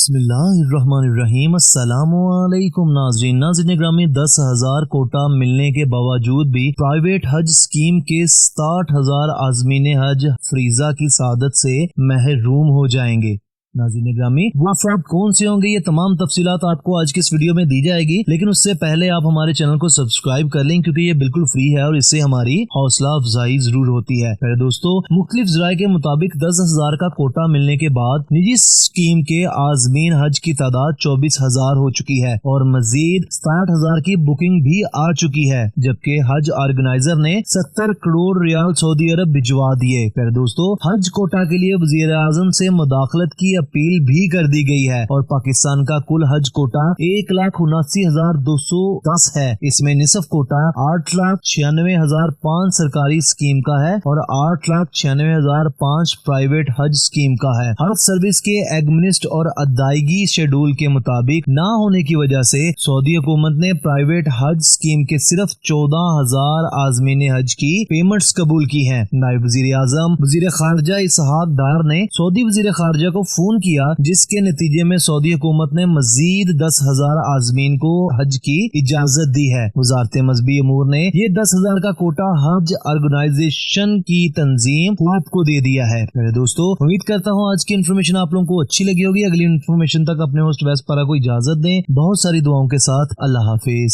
बिस्मिल्लाहिर्रहमानिर्रहीम। अस्सलामुअलैकुम नाज़रीन ग्रामी 10,000 कोटा मिलने के बावजूद भी प्राइवेट हज स्कीम के 60,000 आज़मीन हज फरीज़ा की सआदत से महरूम हो जाएंगे। नाज़रीन ग्रामी, वो अफराद कौन से होंगे, ये तमाम तफसीलात आपको आज की इस वीडियो में दी जाएगी, लेकिन उससे पहले आप हमारे चैनल को सब्सक्राइब कर लें क्योंकि ये बिल्कुल फ्री है और इससे हमारी हौसला अफजाई जरूर होती है। मेरे दोस्तों, मुख्तलिफ ज़राए के मुताबिक 10,000 का कोटा मिलने के बाद निजी स्कीम के आज़मीन हज की तादाद 24,000 हो चुकी है और मजीद 67,000 की बुकिंग भी आ चुकी है, जबकि हज ऑर्गेनाइजर ने 70 करोड़ रियाल सऊदी अरब भिजवा दिए। मेरे दोस्तों, हज कोटा के लिए वज़ीर आज़म से मुदाखलत की अपील भी कर दी गई है और पाकिस्तान का कुल हज कोटा 1,79,210 है। इसमें निसफ कोटा 8,96,005 सरकारी स्कीम का है और 8,96,005 प्राइवेट हज स्कीम का है। हज सर्विस के एडमिनिस्ट और अदायगी शेड्यूल के मुताबिक ना होने की वजह से सऊदी हुकूमत ने प्राइवेट हज स्कीम के सिर्फ 14,000 आज़मीन हज की पेमेंट्स कबूल की हैं। नायब वजीर आजम वजीर खारजा इसहाक डार ने सऊदी वजीर खारजा को फोन किया, जिसके नतीजे में सऊदी हुकूमत ने मजीद 10,000 आज़मीन को हज की इजाजत दी है। वजारत मजहबी अमूर ने ये 10,000 का कोटा हज ऑर्गेनाइजेशन की तंजीम कोप को दे दिया है। मेरे दोस्तों, उम्मीद करता हूँ आज की इन्फॉर्मेशन आप लोगों को अच्छी लगी होगी। अगली इन्फॉर्मेशन तक अपने होस्ट वैस पर को इजाजत दें। बहुत सारी दुआओं के साथ अल्लाह हाफिज।